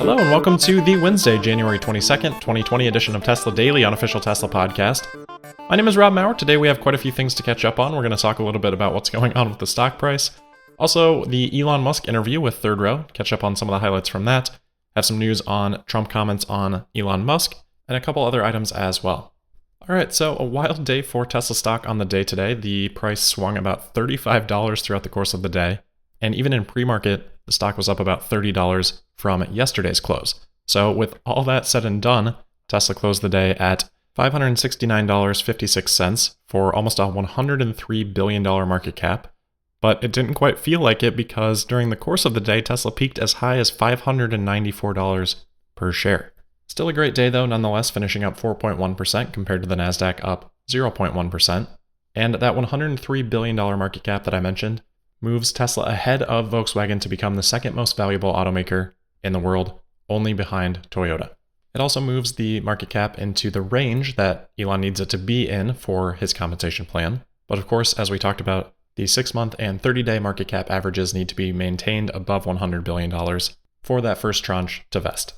Hello and welcome to the Wednesday, January 22nd, 2020 edition of Tesla Daily, unofficial Tesla podcast. My name is Rob Maurer. Today we have quite a few things to catch up on. We're going to talk a little bit about what's going on with the stock price. Also, the Elon Musk interview with Third Row, catch up on some of the highlights from that. Have some news on Trump comments on Elon Musk, and a couple other items as well. Alright, so a wild day for Tesla stock on the day today. The price swung about $35 throughout the course of the day, and even in pre-market, the stock was up about $30 from yesterday's close. So with all that said and done, Tesla closed the day at $569.56 for almost a $103 billion market cap. But it didn't quite feel like it because during the course of the day, Tesla peaked as high as $594 per share. Still a great day though, nonetheless, finishing up 4.1% compared to the NASDAQ up 0.1%. And that $103 billion market cap that I mentioned moves Tesla ahead of Volkswagen to become the second most valuable automaker in the world, only behind Toyota. It also moves the market cap into the range that Elon needs it to be in for his compensation plan. But of course, as we talked about, the 6-month and 30-day market cap averages need to be maintained above $100 billion for that first tranche to vest.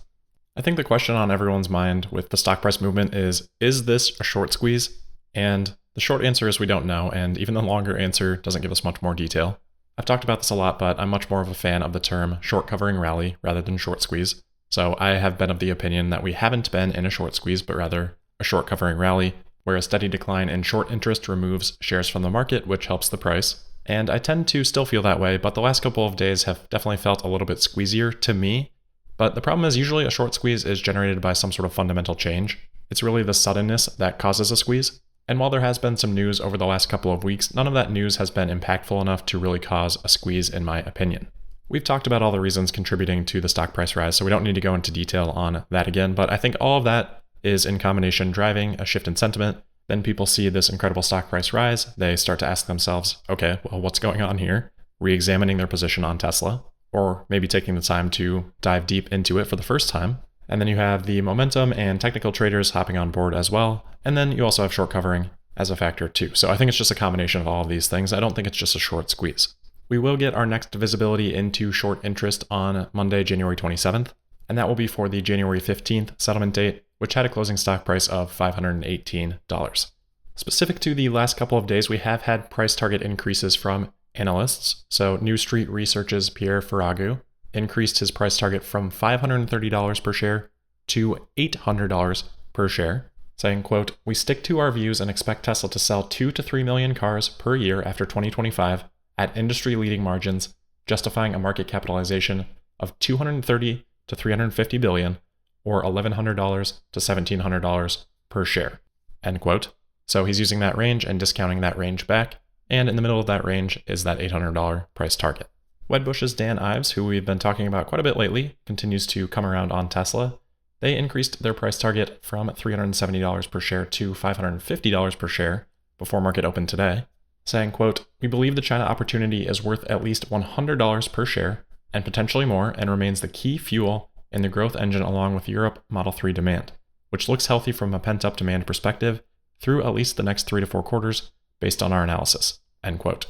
I think the question on everyone's mind with the stock price movement is this a short squeeze? And the short answer is we don't know, and even the longer answer doesn't give us much more detail. I've talked about this a lot, but I'm much more of a fan of the term short covering rally rather than short squeeze. So I have been of the opinion that we haven't been in a short squeeze, but rather a short covering rally, where a steady decline in short interest removes shares from the market, which helps the price. And I tend to still feel that way, but the last couple of days have definitely felt a little bit squeezier to me. But the problem is usually a short squeeze is generated by some sort of fundamental change. It's really the suddenness that causes a squeeze. And while there has been some news over the last couple of weeks, none of that news has been impactful enough to really cause a squeeze in my opinion. We've talked about all the reasons contributing to the stock price rise, so we don't need to go into detail on that again, but I think all of that is in combination driving a shift in sentiment. Then people see this incredible stock price rise, they start to ask themselves, okay, well, what's going on here? Re-examining their position on Tesla, or maybe taking the time to dive deep into it for the first time. And then you have the momentum and technical traders hopping on board as well. And then you also have short covering as a factor too. So I think it's just a combination of all of these things. I don't think it's just a short squeeze. We will get our next visibility into short interest on Monday, January 27th. And that will be for the January 15th settlement date, which had a closing stock price of $518. Specific to the last couple of days, we have had price target increases from analysts. So New Street Research's Pierre Ferragu increased his price target from $530 per share to $800 per share, saying, quote, "We stick to our views and expect Tesla to sell 2 to 3 million cars per year after 2025 at industry-leading margins, justifying a market capitalization of $230 to $350 billion or $1,100 to $1,700 per share," end quote. So he's using that range and discounting that range back, and in the middle of that range is that $800 price target. Wedbush's Dan Ives, who we've been talking about quite a bit lately, continues to come around on Tesla. They increased their price target from $370 per share to $550 per share before market open today, saying, quote, "We believe the China opportunity is worth at least $100 per share and potentially more and remains the key fuel in the growth engine along with Europe Model 3 demand, which looks healthy from a pent-up demand perspective through at least the next 3 to 4 quarters based on our analysis," end quote.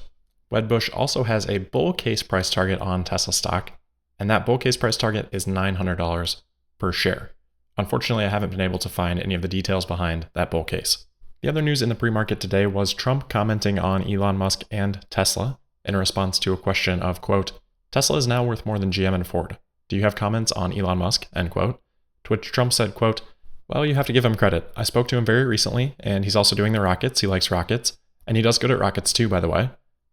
Wedbush also has a bull case price target on Tesla stock, and that bull case price target is $900 per share. Unfortunately, I haven't been able to find any of the details behind that bull case. The other news in the pre-market today was Trump commenting on Elon Musk and Tesla in response to a question of, quote, "Tesla is now worth more than GM and Ford. Do you have comments on Elon Musk?" end quote. To which Trump said, quote, "Well, you have to give him credit. I spoke to him very recently, and he's also doing the rockets. He likes rockets, and he does good at rockets too, by the way.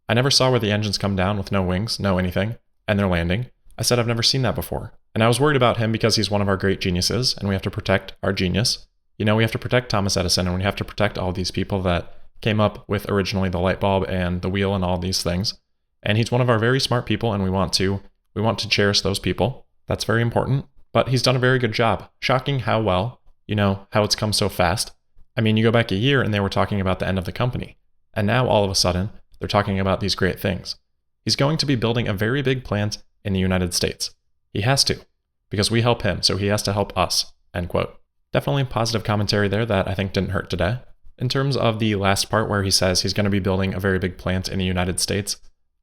I never saw where the engines come down with no wings, no anything, and they're landing. I said I've never seen that before. And I was worried about him because he's one of our great geniuses, and we have to protect our genius. You know, we have to protect Thomas Edison, and we have to protect all these people that came up with originally the light bulb and the wheel and all these things. And he's one of our very smart people, and we want to cherish those people. That's very important. But he's done a very good job. Shocking how well, how it's come so fast. I mean, you go back a year and they were talking about the end of the company. And now all of a sudden, they're talking about these great things. He's going to be building a very big plant in the United States. He has to, because we help him, so he has to help us," end quote. Definitely positive commentary there that I think didn't hurt today. In terms of the last part where he says he's going to be building a very big plant in the United States,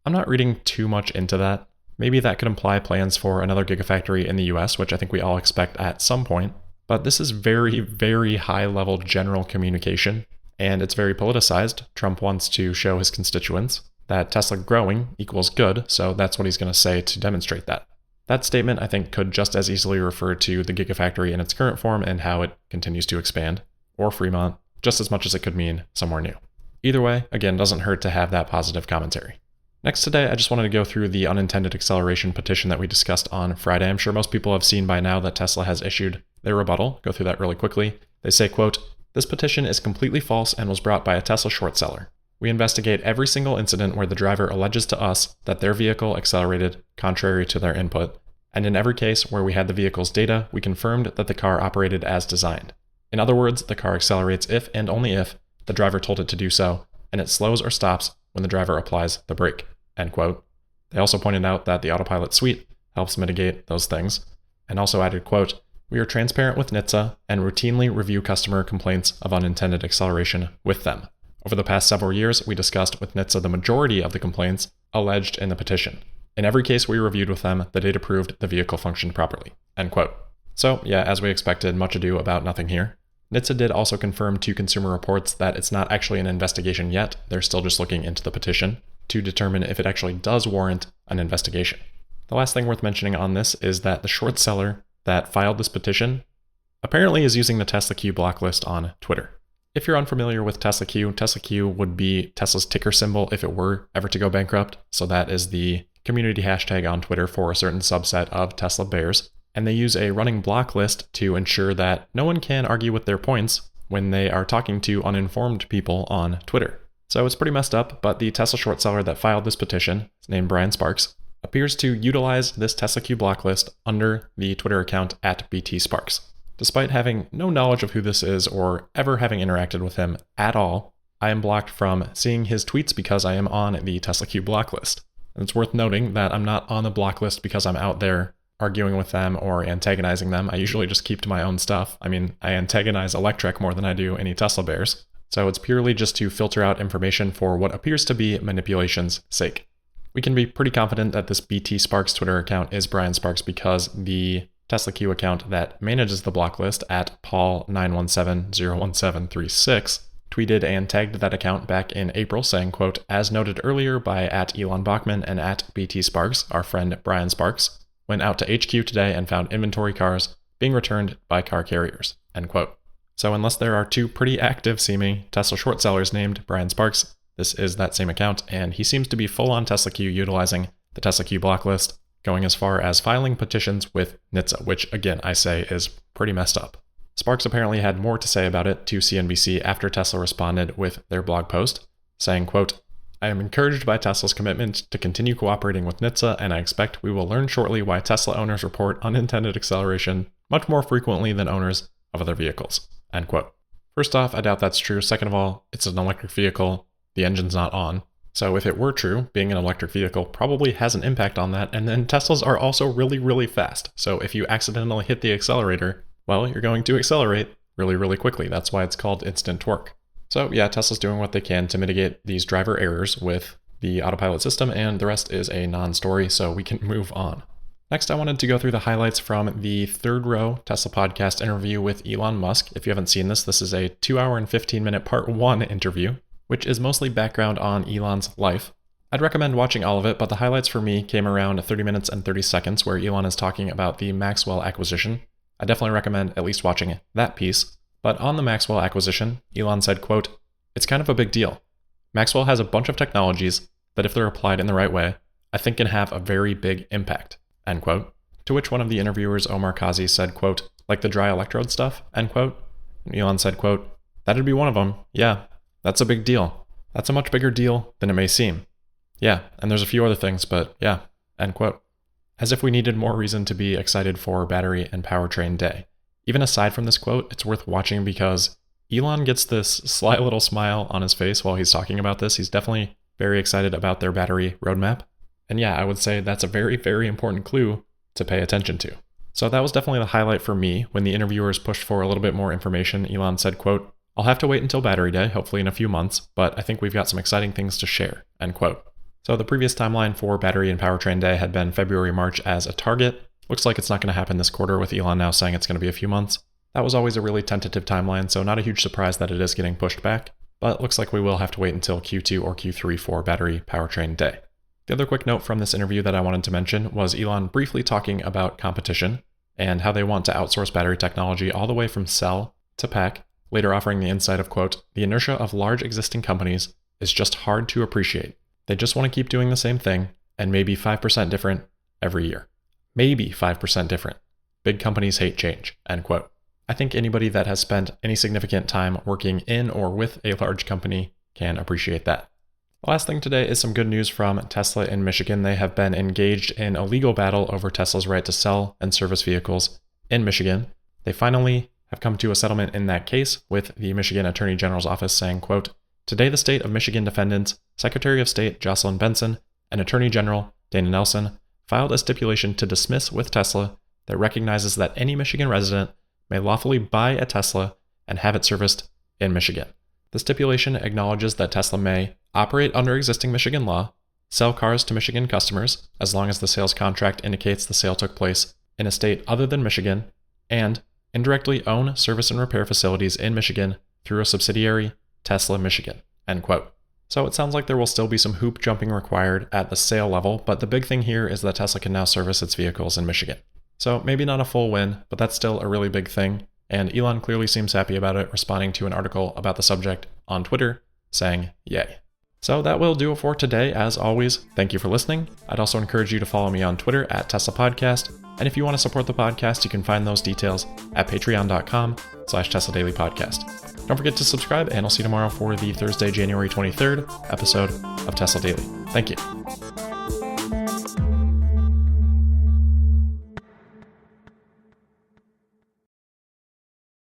I'm not reading too much into that. Maybe that could imply plans for another gigafactory in the US, which I think we all expect at some point. But this is very, very high-level general communication, and it's very politicized. Trump wants to show his constituents that Tesla growing equals good, so that's what he's going to say to demonstrate that. That statement, I think, could just as easily refer to the gigafactory in its current form and how it continues to expand, or Fremont, just as much as it could mean somewhere new. Either way, again, doesn't hurt to have that positive commentary. Next today, I just wanted to go through the unintended acceleration petition that we discussed on Friday. I'm sure most people have seen by now that Tesla has issued their rebuttal. Go through that really quickly. They say, quote, "This petition is completely false and was brought by a Tesla short seller. We investigate every single incident where the driver alleges to us that their vehicle accelerated contrary to their input, and in every case where we had the vehicle's data, we confirmed that the car operated as designed. In other words, the car accelerates if and only if the driver told it to do so, and it slows or stops when the driver applies the brake." End quote. They also pointed out that the autopilot suite helps mitigate those things, and also added, quote, "We are transparent with NHTSA and routinely review customer complaints of unintended acceleration with them. Over the past several years, we discussed with NHTSA the majority of the complaints alleged in the petition. In every case we reviewed with them, the data proved the vehicle functioned properly." End quote. So, yeah, as we expected, much ado about nothing here. NHTSA did also confirm to Consumer Reports that it's not actually an investigation yet. They're still just looking into the petition to determine if it actually does warrant an investigation. The last thing worth mentioning on this is that the short seller that filed this petition apparently is using the Tesla Q block list on Twitter. If you're unfamiliar with Tesla Q would be Tesla's ticker symbol if it were ever to go bankrupt. So that is the community hashtag on Twitter for a certain subset of Tesla bears. And they use a running block list to ensure that no one can argue with their points when they are talking to uninformed people on Twitter. So it's pretty messed up, but the Tesla short seller that filed this petition, his name Brian Sparks, appears to utilize this Tesla Q block list under the Twitter account @BTSparks. Despite having no knowledge of who this is or ever having interacted with him at all, I am blocked from seeing his tweets because I am on the Tesla Q block list. And it's worth noting that I'm not on the block list because I'm out there arguing with them or antagonizing them. I usually just keep to my own stuff. I mean, I antagonize Electrek more than I do any Tesla bears. So it's purely just to filter out information for what appears to be manipulation's sake. We can be pretty confident that this BT Sparks Twitter account is Brian Sparks because the Tesla Q account that manages the block list @Paul917-01736 tweeted and tagged that account back in April saying, quote, "As noted earlier by @Elon Bachman and @BT Sparks, our friend Brian Sparks went out to HQ today and found inventory cars being returned by car carriers." End quote. So unless there are two pretty active seeming Tesla short sellers named Brian Sparks, this is that same account, and he seems to be full on Tesla Q utilizing the Tesla Q block list, going as far as filing petitions with NHTSA, which again I say is pretty messed up. Sparks apparently had more to say about it to CNBC after Tesla responded with their blog post, saying, quote, "I am encouraged by Tesla's commitment to continue cooperating with NHTSA, and I expect we will learn shortly why Tesla owners report unintended acceleration much more frequently than owners of other vehicles." End quote. First off, I doubt that's true. Second of all, it's an electric vehicle. The engine's not on. So if it were true, being an electric vehicle probably has an impact on that. And then Teslas are also really, really fast. So if you accidentally hit the accelerator, well, you're going to accelerate really, really quickly. That's why it's called instant torque. So yeah, Tesla's doing what they can to mitigate these driver errors with the autopilot system, and the rest is a non-story, so we can move on. Next, I wanted to go through the highlights from the Third Row Tesla podcast interview with Elon Musk. If you haven't seen this, this is a 2-hour and 15-minute part 1 interview, which is mostly background on Elon's life. I'd recommend watching all of it, but the highlights for me came around 30 minutes and 30 seconds where Elon is talking about the Maxwell acquisition. I definitely recommend at least watching that piece. But on the Maxwell acquisition, Elon said, quote, "It's kind of a big deal. Maxwell has a bunch of technologies that if they're applied in the right way, I think can have a very big impact." End quote. To which one of the interviewers, Omar Kazi, said, quote, "Like the dry electrode stuff?" End quote. And Elon said, quote, "That'd be one of them. Yeah, that's a big deal. That's a much bigger deal than it may seem. Yeah, and there's a few other things, but yeah." End quote. As if we needed more reason to be excited for Battery and Powertrain Day. Even aside from this quote, it's worth watching because Elon gets this sly little smile on his face while he's talking about this. He's definitely very excited about their battery roadmap. And yeah, I would say that's a very, very important clue to pay attention to. So that was definitely the highlight for me. When the interviewers pushed for a little bit more information, Elon said, quote, "I'll have to wait until Battery Day, hopefully in a few months, but I think we've got some exciting things to share." End quote. So the previous timeline for Battery and Powertrain Day had been February-March as a target. Looks like it's not going to happen this quarter, with Elon now saying it's going to be a few months. That was always a really tentative timeline, so not a huge surprise that it is getting pushed back, but looks like we will have to wait until Q2 or Q3 for Battery Powertrain Day. The other quick note from this interview that I wanted to mention was Elon briefly talking about competition and how they want to outsource battery technology all the way from cell to pack, later offering the insight of, quote, "The inertia of large existing companies is just hard to appreciate. They just want to keep doing the same thing and maybe 5% different every year. Maybe 5% different. Big companies hate change," end quote. I think anybody that has spent any significant time working in or with a large company can appreciate that. The last thing today is some good news from Tesla in Michigan. They have been engaged in a legal battle over Tesla's right to sell and service vehicles in Michigan. They finally have come to a settlement in that case, with the Michigan Attorney General's office saying, quote, "Today the state of Michigan defendants, Secretary of State Jocelyn Benson, and Attorney General Dana Nelson filed a stipulation to dismiss with Tesla that recognizes that any Michigan resident may lawfully buy a Tesla and have it serviced in Michigan. The stipulation acknowledges that Tesla may operate under existing Michigan law, sell cars to Michigan customers as long as the sales contract indicates the sale took place in a state other than Michigan, and indirectly own service and repair facilities in Michigan through a subsidiary, Tesla Michigan," end quote. So it sounds like there will still be some hoop jumping required at the sale level, but the big thing here is that Tesla can now service its vehicles in Michigan. So maybe not a full win, but that's still a really big thing, and Elon clearly seems happy about it, responding to an article about the subject on Twitter, saying yay. So that will do it for today. As always, thank you for listening. I'd also encourage you to follow me on Twitter at Tesla Podcast, and if you want to support the podcast, you can find those details at patreon.com/Tesla Daily Podcast. Don't forget to subscribe, and I'll see you tomorrow for the Thursday, January 23rd episode of Tesla Daily. Thank you.